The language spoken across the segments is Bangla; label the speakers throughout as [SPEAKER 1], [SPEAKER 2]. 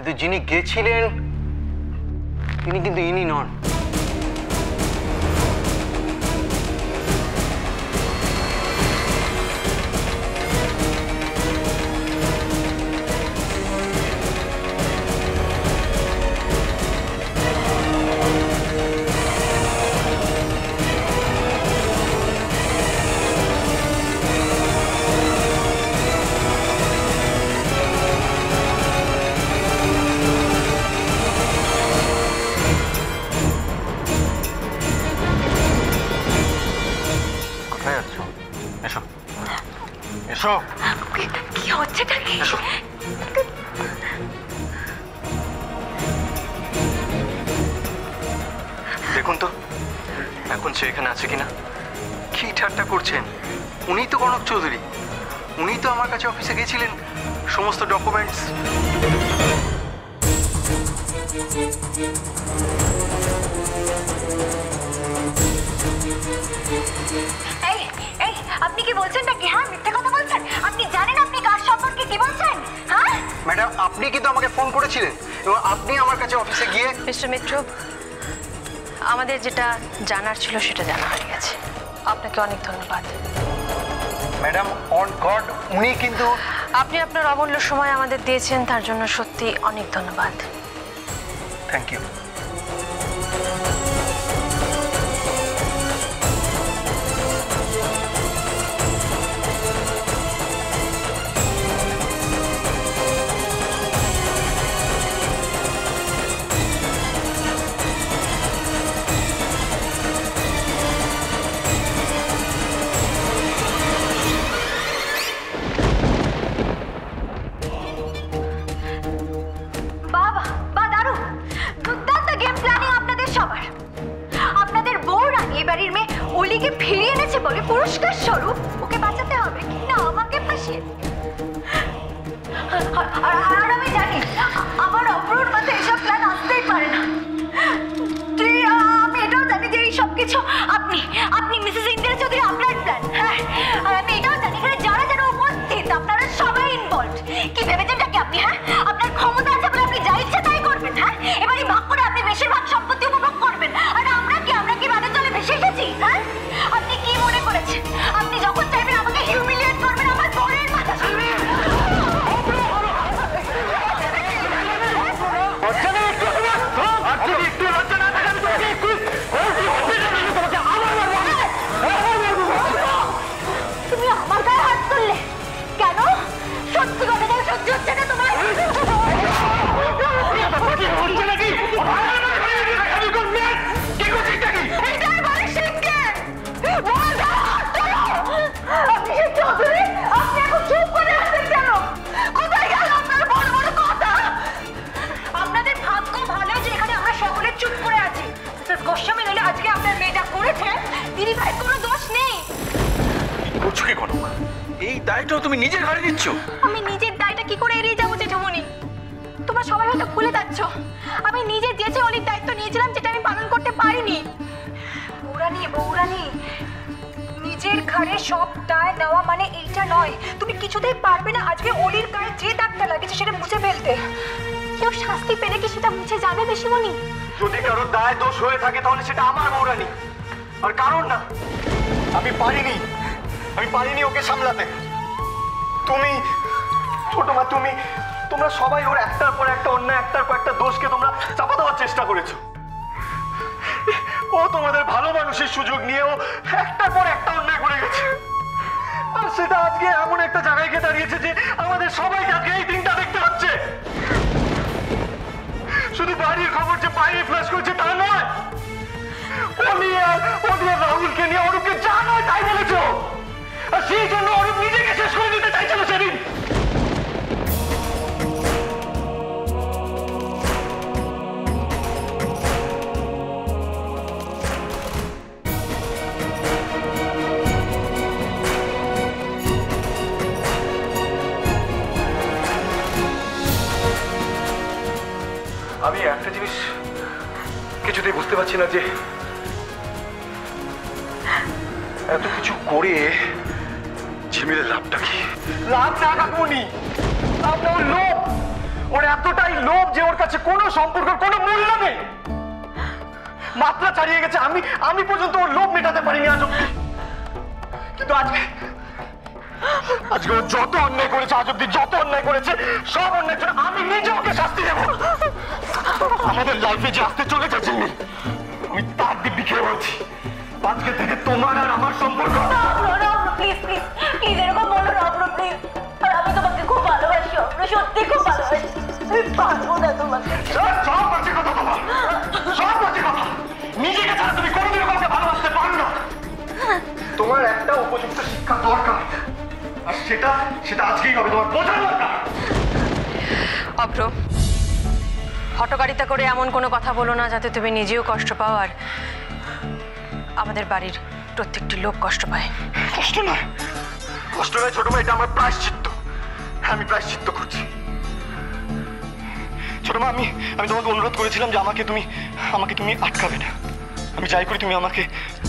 [SPEAKER 1] কিন্তু যিনি গেছিলেন তিনি কিন্তু ইনি নন।
[SPEAKER 2] কি হচ্ছেটা কি?
[SPEAKER 1] দেখুন তো এখন সে এখানে আছে কিনা। কি ঠাট্টা করছেন? উনি তো কনক চৌধুরী, উনি তো আমার কাছে অফিসে গেছিলেন সমস্ত ডকুমেন্টস।
[SPEAKER 2] আপনি কি বলছেন নাকি? হ্যাঁ, মিথ্যে কথা বলছেন। আপনি জানেন আপনি কার সম্পর্কে কি বলছেন? হ্যাঁ
[SPEAKER 1] ম্যাডাম, আপনি কিন্তু আমাকে ফোন করেছিলেন এবং আপনি আমার কাছে অফিসে গিয়ে।
[SPEAKER 3] মিস্টার মিত্র, আমাদের যেটা জানার ছিল সেটা জানা হয়ে গেছে। আপনাকে অনেক ধন্যবাদ।
[SPEAKER 1] ম্যাডাম, অন গড, উনি কিন্তু।
[SPEAKER 3] আপনি আপনার অমূল্য সময় আমাদের দিয়েছেন, তার জন্য সত্যি অনেক ধন্যবাদ।
[SPEAKER 1] Thank you.
[SPEAKER 2] ফিরিয়ে এনেছে বলে পুরস্কার স্বরূপ ওকে বাঁচাতে হবে কিনা আমাকে ফাঁসিয়ে। আর আমি জানি আমার অপরূর মাথায় এসব প্ল্যান আসতেই পারে না। আমি এটাও জানি যে এই সব কিছু আপনি মিসেস ইন্দিরা চৌধুরী আপনার প্ল্যান। হ্যাঁ, আর আমি এটাও জানি এখানে যারা যারা উপস্থিত আপনারা সবাই ইনভলভড। কি ভেবেছেনটা কি আপনি? হ্যাঁ, আপনার ক্ষমতা আছে বলে আপনি যা ইচ্ছা তাই করবেন। হ্যাঁ, এবার এই ভাগ করে আপনি বেশিরভাগ সম্পত্তি উপভোগ করবেন। আর আমরা কি বাদে চলে ভেসে এসেছি? হ্যাঁ, আপনি কি মনে করেছেন আপনি যখন চাইবেন আমাকে হিউমিলিয়েট করবেন আমার বরের মাথা ছুঁয়ে? তুমি আমার গায়ে হাত তুললে কেন? সত্যি কথা বলে সহ্য হচ্ছে না তোমার? আপনাদের ভাগ্য ভালো যে এখানে আমরা সকলে চুপ করে আছি। গোস্বামী নইলে আজকে আপনার মেয়েটা করেছে দিদি ভাইয়ের কোনো দোষ নেই।
[SPEAKER 1] করছো কি কনক? এই দায়টাও তুমি নিজের ঘাড়ে নিচ্ছ।
[SPEAKER 2] আমি নিজের দায়টা কি করে এড়িয়ে যাবো জেঠুমনি? তোমরা সবাই হয়তো ভুলে যাচ্ছ আমি নিজে যেচে অলির দায়িত্ব নিয়েছিলাম, যেটা আমি পালন করতে পারিনি। বৌরানী নিজের ঘাড়ে সব দায় নেওয়া মানে এইটা নয়। তুমি কিছুতেই পারবে না আজকে অলির গায়ে যে দাগটা লাগেছে সেটা মুছে ফেলতে। কেউ শাস্তি পেলে কি সেটা মুছে যাবে বেশিমণি?
[SPEAKER 1] যদি কারোর দায় দোষ হয়ে থাকে তাহলে সেটা আমার বৌরানী, আর কারণ না। আমি পারিনি ওকে সামলাতে। তুমি ছোট মা, তোমরা সবাই ওর একটার পর একটা অন্যায়, একটার পর একটা দোষকে তোমরা চাপা দেওয়ার চেষ্টা করেছো। ও তোমাদের ভালো মানুষের সুযোগ নিয়েও একটার পর একটা অন্যায় করে গেছে, আর সেটা আজকে এমন একটা জায়গায় গিয়ে দাঁড়িয়েছে যে আমাদের সবাইকে আজকে এই দিনটা দেখতে হচ্ছে। শুধু বাড়ির খবর যে বাইরে ফ্ল্যাশ করছে তা নয়, অলি আর রাহুলকে নিয়ে অরূপকে যা নয় তাই বলেছ, আর সেই জন্য অরূপ নিজেকে শেষ করে দিতে চাইছিল সেদিন। আমি একটা জিনিস কিছুতেই বুঝতে পারছি না যে এত কিছু করে ঝিমিরের লাভটা কি? লাভ না কাকুনি, আপনার লোভ। ওর এতটাই লোভ যে ওর কাছে কোনো সম্পর্ক, কোনো মূল্য নেই। মাত্রা ছাড়িয়ে গেছে। আমি পর্যন্ত ওর লোভ মেটাতে পারিনি আজ অব্দি। কিন্তু আজকে ও যত অন্যায় করেছে, আজ অব্দি যত অন্যায় করেছে, সব অন্যায়ের জন্য আমি নিজে ওকে শাস্তি দেব। আমাদের লাইফে যে আসতে চলেছে চিনি, আমি তার দিব্যি খেয়ে বলছি, আজকে থেকে তোমার আর আমার সম্পর্ক।
[SPEAKER 2] প্লিজ প্লিজ প্লিজ এরকম বলো না অব্র, প্লিজ। আর আমি তোমাকে খুব ভালোবাসি অব্র, সত্যি খুব ভালোবাসি। আমি পারবো না তোমাকে।
[SPEAKER 1] সব বাজে কথা তোমার, সব বাজে কথা। নিজেকে ছাড়া তুমি কোনোদিনও কাউকে ভালোবাসতে পারো না। তোমার একটা উপযুক্ত শিক্ষা দরকার, আর সেটা আজকেই হবে। তোমার বোঝা দরকার।
[SPEAKER 3] অভ্র, হটকারিতা করে এমন কোনো কথা বলো না যাতে তুমি নিজেও কষ্ট পাও আর আমাদের বাড়ির প্রত্যেকটি লোক কষ্ট পায়।
[SPEAKER 1] কষ্ট নয়, কষ্ট নয় ছোট মা, এটা আমার প্রায়শ্চিত্ত। আমি প্রায়শ্চিত্ত করছি। ছোট মা, আমি তোমাকে অনুরোধ করেছিলাম যে আমাকে তুমি আটকাবে না। আমি চাই করি তুমি আমাকে।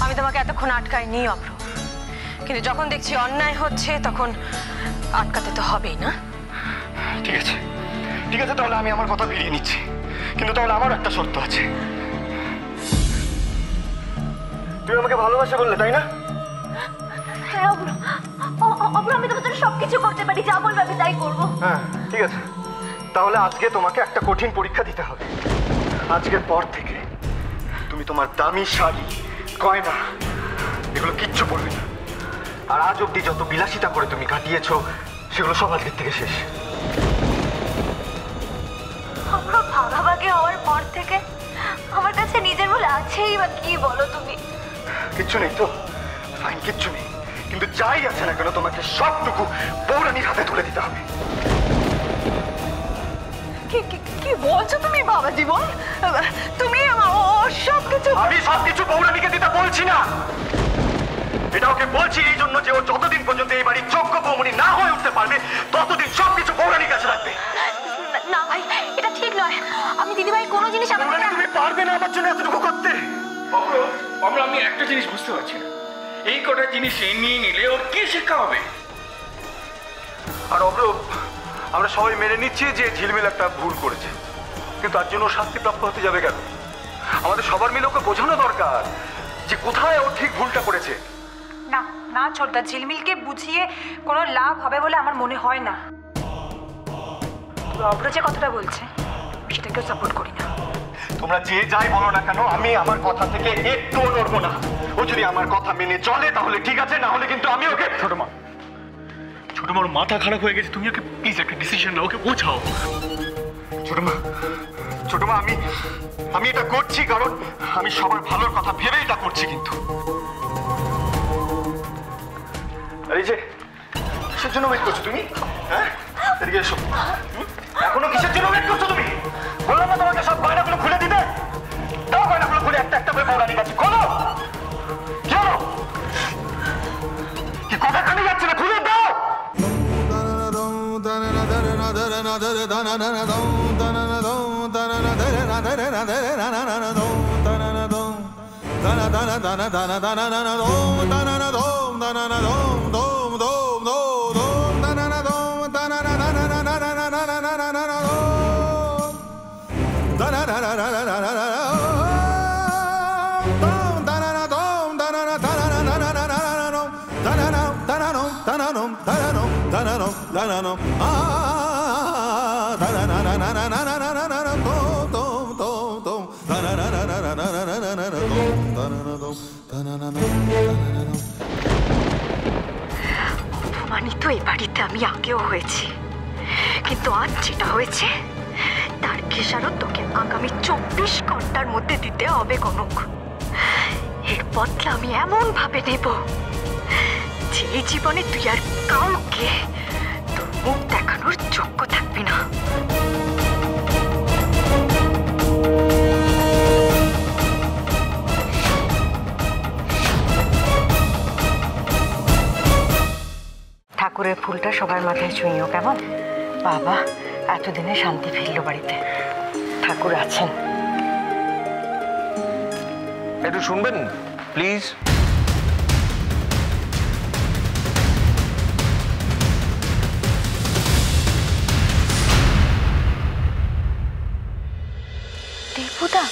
[SPEAKER 3] আমি তোমাকে এতক্ষণ আটকাইনি অভ্র, কিন্তু যখন দেখছি অন্যায় হচ্ছে তখন আটকাতে তো হবেই না?
[SPEAKER 1] ঠিক আছে, ঠিক আছে, তাহলে আমি আমার কথা ফিরিয়ে নিচ্ছি। কিন্তু তাহলে আমার একটা শর্ত আছে। তুমি আমাকে ভালোবাসা বললে, তাই না?
[SPEAKER 2] হ্যাঁ অব্র, অব্র আমি তোমার জন্য সবকিছু করতে পারি, যা বলবে আমি তাই করবো।
[SPEAKER 1] হ্যাঁ ঠিক আছে, তাহলে আজকে তোমাকে একটা কঠিন পরীক্ষা দিতে হবে। আজকের পর থেকে তুমি তোমার দামি শাড়ি, গয়না এগুলো কিচ্ছু পরবে না। আর আজ অব্দি যত বিলাসিতা করে তুমি কাটিয়েছো সেগুলো সব আজকের থেকে শেষ।
[SPEAKER 2] অব্র, ভাগাভাগি হওয়ার পর থেকে আমার কাছে নিজের বলে আছেই বা কি বলো তুমি?
[SPEAKER 1] কিচ্ছু নেই তো? ফাইন, কিচ্ছু নেই। কিন্তু যাই আছে না কেন তোমাকে সবটুকু বৌরানীর হাতে তুলে দিতে হবে।
[SPEAKER 2] কি বলছো তুমি বাবা জীবন? তুমি সবকিছু?
[SPEAKER 1] আমি সবকিছু বৌরানীকে দিতে বলছি না। এটা ওকে বলছি এই জন্য যে ও যতদিন পর্যন্ত এই বাড়ির যোগ্য বৌমনি না হয়ে উঠতে পারবে ততদিন সবকিছু বৌরানীর কাছে রাখবে।
[SPEAKER 2] না ভাই, এটা ঠিক নয়। আমি দিদিভাই কোনো জিনিস
[SPEAKER 1] তুমি পারবে না আমার জন্য এতটুকু করতে?
[SPEAKER 4] আমি একটা জিনিস বুঝতে পারছি না, এই কটা জিনিস নিয়ে নিলে ওর কি শিক্ষা হবে?
[SPEAKER 1] আর অব্র, আমরা সবাই মেনে নিচ্ছি যে ঝিলমিল একটা ভুল করেছে, কিন্তু তার জন্য শাস্তিপ্রাপ্ত হতে যাবে কেন? আমাদের সবার মিলে ওকে বোঝানো দরকার যে কোথায় ও ঠিক ভুলটা করেছে।
[SPEAKER 5] না না ছোটদা, ঝিলমিলকে বুঝিয়ে কোনো লাভ হবে বলে আমার মনে হয় না। অব্র যে কথাটা বলছে সেটাকেও সাপোর্ট করি না।
[SPEAKER 1] তোমরা যে যাই বলো না কেন, আমি আমার কথা থেকে একটুও নড়বো না। ও যদি আমার কথা মেনে চলে তাহলে ঠিক আছে, না হলে কিন্তু আমি ওকে। ছোট মা, মাথা খারাপ হয়ে গেছে, তুমি ওকে প্লিজ একটা ডিসিশন নাও, ওকে বোঝাও। ছোট মা, আমি এটা করছি কারণ আমি সবার ভালোর কথা ভেবে এটা করছি। কিন্তু এই যে কিসের জন্য ওয়েট করছো তুমি? হ্যাঁ, এদিকে এসো। এখনো কিসের জন্য ওয়েট করছো তুমি? বললাম না তোমাকে সব গয়নাগুলো খুলে দিতে? দাও গয়নাগুলো খুলে একটা একটা করে বৌরানীর কাছে খোলো। কি হলো? কি কথা কানে যাচ্ছে না? খুলে দাও।
[SPEAKER 2] অপমানিত এই বাড়িতে আমি আগেও হয়েছি, কিন্তু আজ যেটা হয়েছে তার খেসারত তোকে আগামী 24 ঘন্টার মধ্যে দিতে হবে কনক। এর বদলা আমি এমন ভাবে নেব যে এই জীবনে তুই আর কাউকে তোর মুখ দেখানোর যোগ্য থাকবি না।
[SPEAKER 6] ঠাকুরের ফুলটা সবার মাথায় ছুঁইও, কেমন? বাবা, এতদিনে শান্তি ফিরল বাড়িতে। ঠাকুর আছেন।
[SPEAKER 7] একটু শুনবেন প্লিজ?
[SPEAKER 2] অপুদা